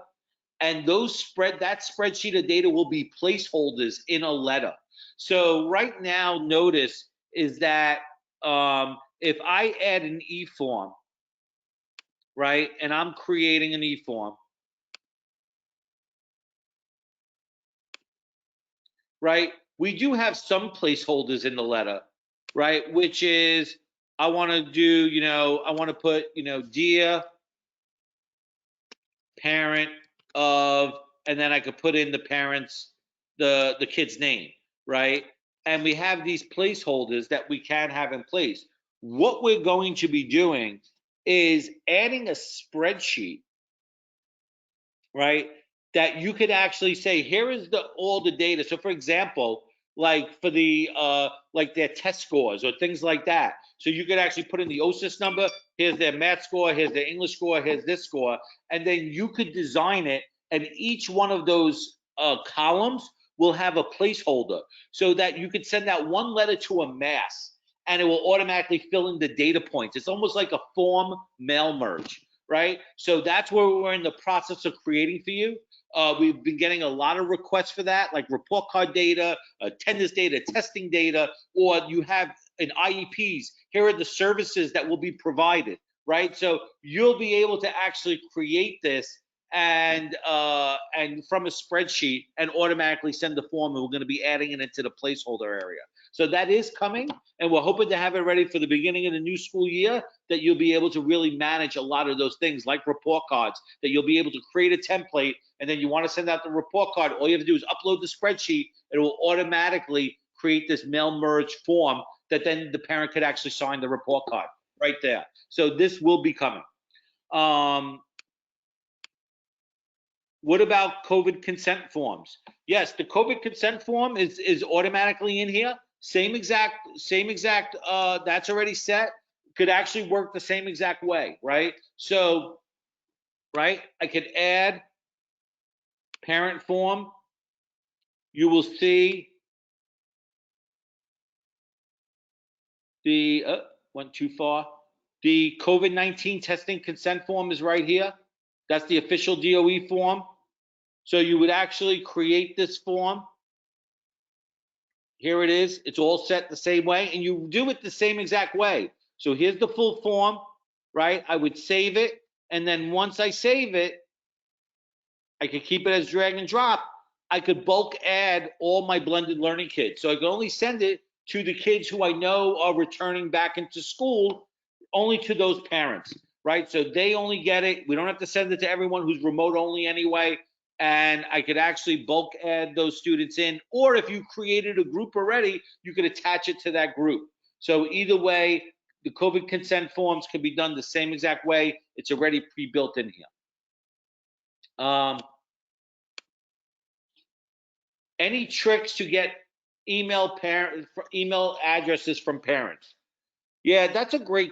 and that spreadsheet of data will be placeholders in a letter. So right now, notice is that if I add an e-form, right, and I'm creating an e-form, right, we do have some placeholders in the letter, right, which is I want to do, I want to put, dear parent of, and then I could put in the parents, the kid's name, right? And we have these placeholders that we can have in place. What we're going to be doing is adding a spreadsheet, right? That you could actually say, here is all the data. So for example, like for the like their test scores or things like that. So you could actually put in the OSIS number, here's their math score, here's their English score, here's this score, and then you could design it, and each one of those columns will have a placeholder so that you could send out one letter to a mass and it will automatically fill in the data points. It's almost like a form mail merge, right? So that's where we're in the process of creating for you. We've been getting a lot of requests for that, like report card data, attendance data, testing data, or you have an IEPs. Here are the services that will be provided, right? So you'll be able to actually create this and from a spreadsheet and automatically send the form, and we're going to be adding it into the placeholder area. So that is coming, and we're hoping to have it ready for the beginning of the new school year, that you'll be able to really manage a lot of those things like report cards, that you'll be able to create a template, and then you want to send out the report card, all you have to do is upload the spreadsheet. It will automatically create this mail merge form that then the parent could actually sign the report card right there. So this will be coming. What about COVID consent forms? Yes, the COVID consent form is automatically in here. Same exact. That's already set. Could actually work the same exact way, right? So, right, I could add parent form. You will see the went too far. The COVID-19 testing consent form is right here. That's the official DOE form. So you would actually create this form. Here it is. It's all set the same way, and you do it the same exact way. So here's the full form, right? I would save it, and then once I save it, I could keep it as drag and drop. I could bulk add all my blended learning kids. So I could only send it to the kids who I know are returning back into school, only to those parents, right? So they only get it. We don't have to send it to everyone who's remote only anyway. And I could actually bulk add those students in. Or if you created a group already, you could attach it to that group. So either way, the COVID consent forms can be done the same exact way. It's already pre-built in here. Any tricks to get email addresses from parents? Yeah, that's a great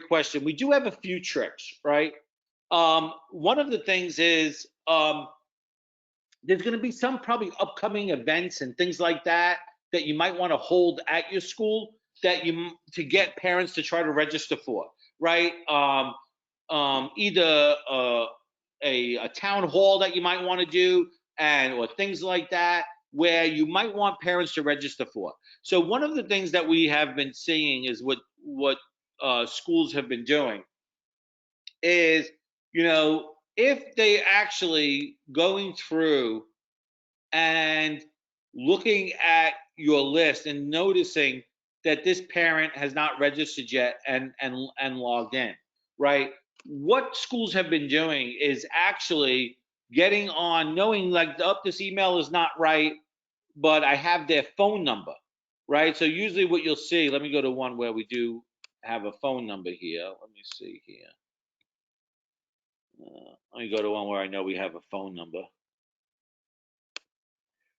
question. We do have a few tricks, right? One of the things is there's going to be some probably upcoming events and things like that that you might want to hold at your school that you to get parents to try to register for, right? Either a town hall that you might want to do, and or things like that where you might want parents to register for. So one of the things that we have been seeing is what schools have been doing is, if they actually going through and looking at your list and noticing that this parent has not registered yet and logged in, right? What schools have been doing is actually getting on, knowing like, this email is not right, but I have their phone number, right? So usually what you'll see, let me go to one where we do have a phone number here. Let me see here. Let me go to one where I know we have a phone number.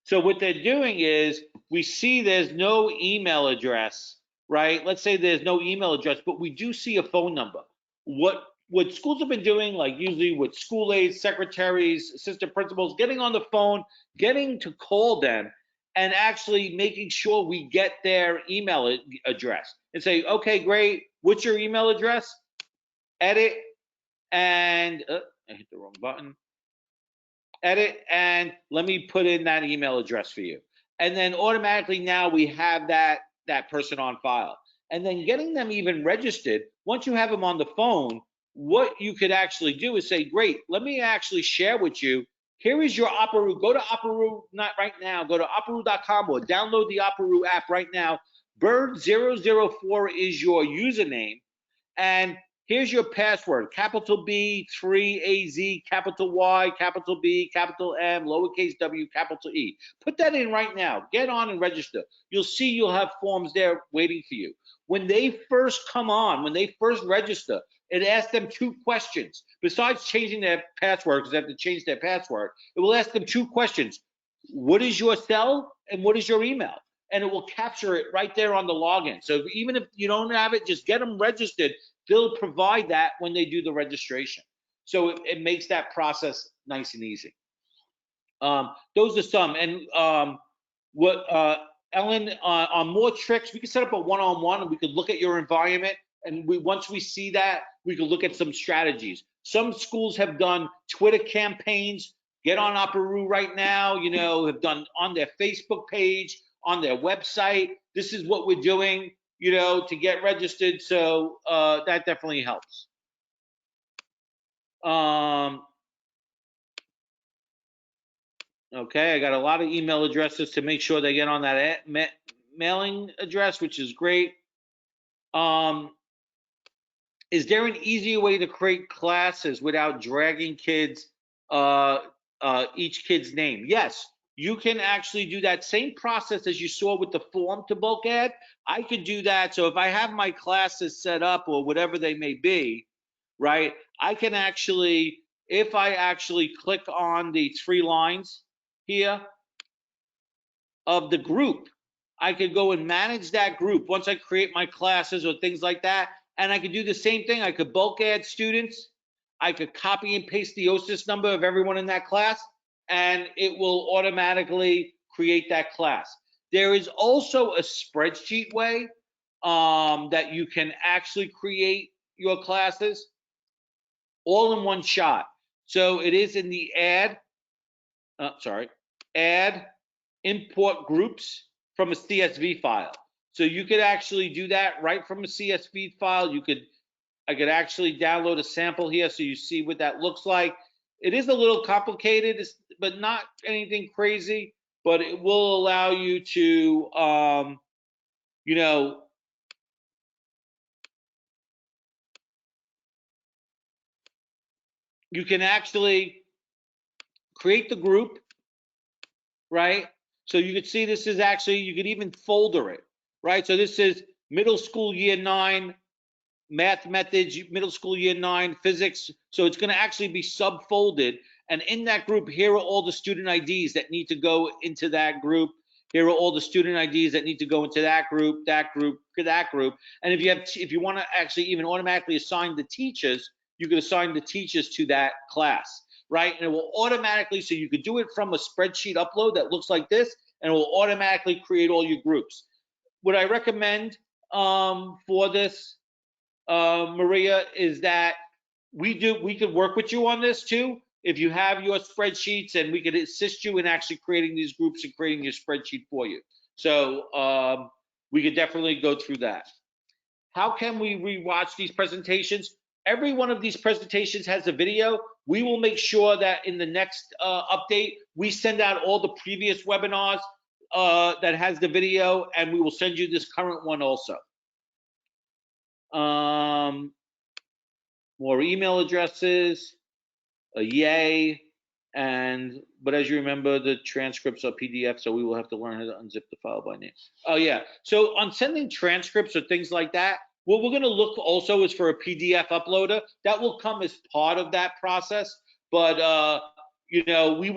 So what they're doing is we see there's no email address, right? Let's say there's no email address, but we do see a phone number. What schools have been doing, like usually with school aides, secretaries, assistant principals, getting on the phone, getting to call them, and actually making sure we get their email address and say, okay, great, what's your email address? Edit, and I hit the wrong button. Edit, and let me put in that email address for you. And then automatically now we have that person on file. And then getting them even registered, once you have them on the phone, what you could actually do is say, great, let me actually share with you. Here is your Operoo. Go to Operoo, not right now, go to operoo.com or download the Operoo app right now. Bird004 is your username. And here's your password, capital B, 3AZ, capital Y, capital B, capital M, lowercase w, capital E. Put that in right now. Get on and register. You'll see you'll have forms there waiting for you. When they first come on, when they first register, it asks them 2 questions. Besides changing their password, because they have to change their password, it will ask them 2 questions. What is your cell and what is your email? And it will capture it right there on the login. So even if you don't have it, just get them registered. They'll provide that when they do the registration. So it makes that process nice and easy. Those are some. And Ellen, on more tricks, we can set up a one-on-one and we could look at your environment. And once we see that, we could look at some strategies. Some schools have done Twitter campaigns. Get on Operoo right now, have done on their Facebook page, on their website. This is what we're doing, to get registered. So that definitely helps. Okay, I got a lot of email addresses to make sure they get on that mailing address, which is great. Is there an easier way to create classes without dragging kids, each kid's name? Yes, you can actually do that same process as you saw with the form to bulk add. I could do that. So if I have my classes set up or whatever they may be, right, I can actually, if I actually click on the 3 lines here of the group, I could go and manage that group once I create my classes or things like that. And I could do the same thing. I could bulk add students. I could copy and paste the OSIS number of everyone in that class, and it will automatically create that class. There is also a spreadsheet way that you can actually create your classes all in one shot. So it is in the add import groups from a CSV file. So you could actually do that right from a CSV file. I could actually download a sample here so you see what that looks like. It is a little complicated, but not anything crazy, but it will allow you to, you can actually create the group, right? So you could see this is actually, you could even folder it, right? So this is middle school year 9, math methods, middle school year 9, physics. So it's going to actually be subfolded. And in that group, here are all the student IDs that need to go into that group. Here are all the student IDs that need to go into that group, that group, that group. And if you want to actually even automatically assign the teachers, you can assign the teachers to that class, right? And it will automatically, so you could do it from a spreadsheet upload that looks like this, and it will automatically create all your groups. What I recommend for this, Maria, is that we could work with you on this too. If you have your spreadsheets, and we could assist you in actually creating these groups and creating your spreadsheet for you. So we could definitely go through that. How can we rewatch these presentations? Every one of these presentations has a video. We will make sure that in the next update, we send out all the previous webinars that has the video, and we will send you this current one also. More email addresses, yay. But as you remember, the transcripts are PDF, so we will have to learn how to unzip the file by name. Oh yeah, so on sending transcripts or things like that, what we're gonna look also is for a PDF uploader. That will come as part of that process, but you know, we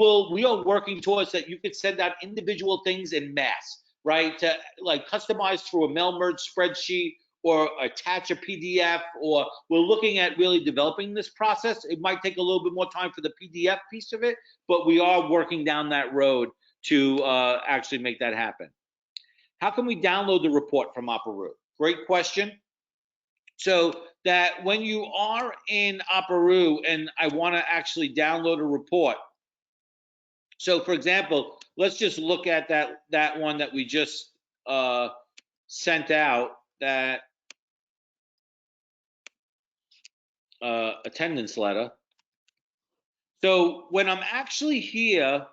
are working towards that. You could send out individual things in mass, right? To like customize through a mail merge spreadsheet or attach a PDF, or we're looking at really developing this process. It might take a little bit more time for the PDF piece of it, but we are working down that road to actually make that happen. How can we download the report from Operoo? Great question. So that when you are in Operoo and I want to actually download a report. So for example, let's just look at that one that we just sent out, that attendance letter. So when I'm actually here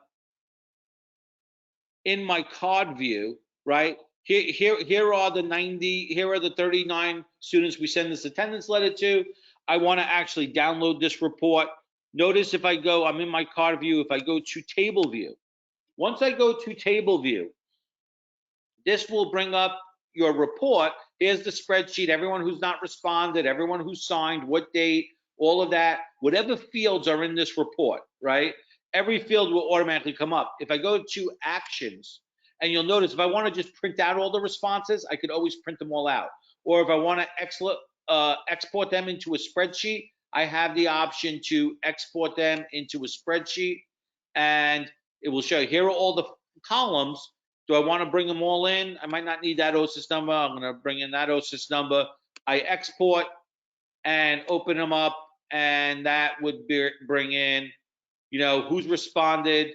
in my card view, right? Here are the 90, here are the 39 students we send this attendance letter to. I want to actually download this report. Notice if I go, I'm in my card view, if I go to table view. Once I go to table view, this will bring up your report. Here's the spreadsheet, everyone who's not responded, everyone who signed, what date, all of that, whatever fields are in this report, right? Every field will automatically come up. If I go to actions, and you'll notice if I want to just print out all the responses, I could always print them all out. Or if I want to export them into a spreadsheet, I have the option to export them into a spreadsheet, and it will show you, here are all the columns. Do I want to bring them all in? I might not need that OSIS number. I'm going to bring in that OSIS number. I export and open them up, and that would bring in, you know, who's responded,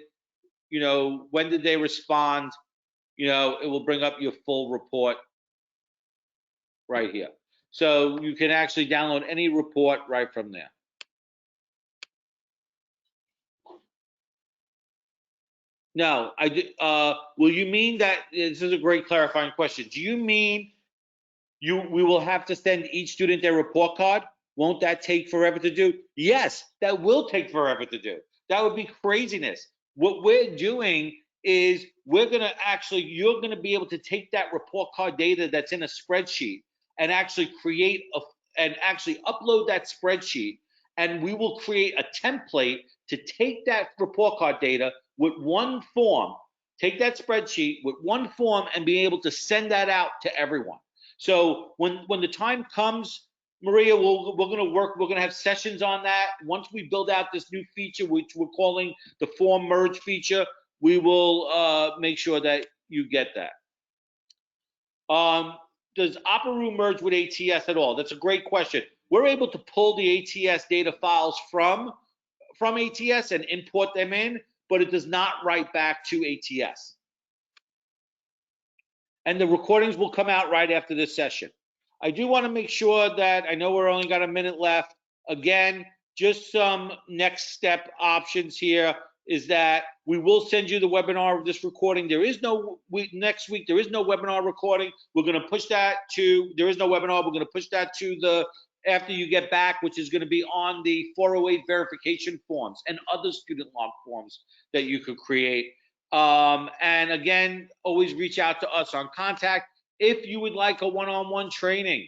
you know, when did they respond, you know, it will bring up your full report right here. So you can actually download any report right from there. No, will you mean that, this is a great clarifying question. Do you mean we will have to send each student their report card? Won't that take forever to do? Yes, that will take forever to do. That would be craziness. What we're doing is you're gonna be able to take that report card data that's in a spreadsheet and actually and actually upload that spreadsheet, and we will create a template to take that report card data with one form, take that spreadsheet with one form and be able to send that out to everyone. So when the time comes, Maria, we're going to have sessions on that. Once we build out this new feature, which we're calling the form merge feature, we will make sure that you get that. Does Operoo merge with ATS at all? That's a great question. We're able to pull the ATS data files from ATS and import them in, but it does not write back to ATS. And the recordings will come out right after this session. I do want to make sure that, I know we're only got a minute left. Again, just some next step options here is that we will send you the webinar of this recording. There is no next week, there is no webinar recording. We're going to push that to, there is no webinar. We're going to push that to the after you get back, which is going to be on the 408 verification forms and other student log forms that you could create. And again, always reach out to us on contact. If you would like a one-on-one training,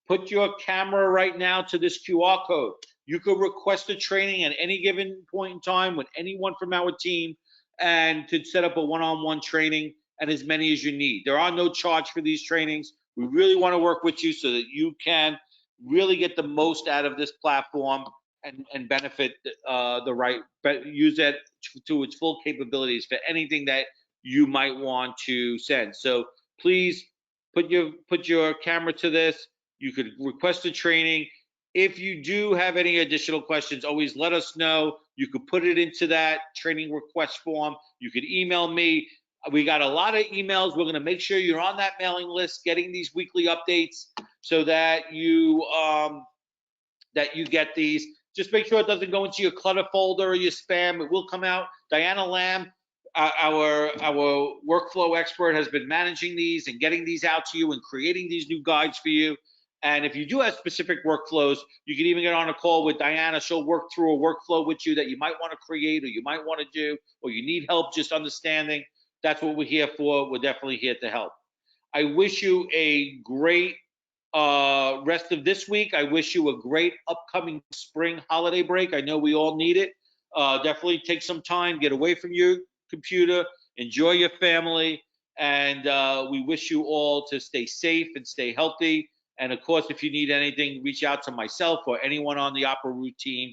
put your camera right now to this QR code. You could request a training at any given point in time with anyone from our team and to set up a one-on-one training, and as many as you need. There are no charge for these trainings. We really want to work with you so that you can really get the most out of this platform and benefit use it to its full capabilities for anything that you might want to send. So please put your camera to this. You could request a training. If you do have any additional questions, always let us know. You could put it into that training request form. You could email me. We got a lot of emails. We're going to make sure you're on that mailing list, getting these weekly updates so that you get these. Just make sure it doesn't go into your clutter folder or your spam. It will come out. Diana Lamb, our workflow expert, has been managing these and getting these out to you and creating these new guides for you. And if you do have specific workflows, you can even get on a call with Diana. She'll work through a workflow with you that you might want to create or you might want to do, or you need help just understanding. That's what we're here for. We're definitely here to help. I wish you a great rest of this week. I wish you a great upcoming spring holiday break. I know we all need it. definitely take some time, get away from your computer, enjoy your family, and we wish you all to stay safe and stay healthy. And of course, if you need anything, reach out to myself or anyone on the Operoo team.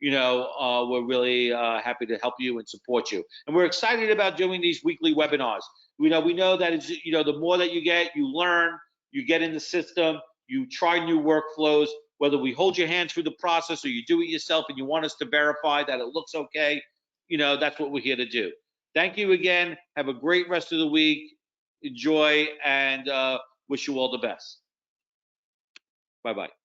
We're really happy to help you and support you. And we're excited about doing these weekly webinars. We know that it's, the more that you get, you learn, you get in the system, you try new workflows. Whether we hold your hand through the process or you do it yourself and you want us to verify that it looks okay, that's what we're here to do. Thank you again. Have a great rest of the week. Enjoy, and wish you all the best. Bye-bye.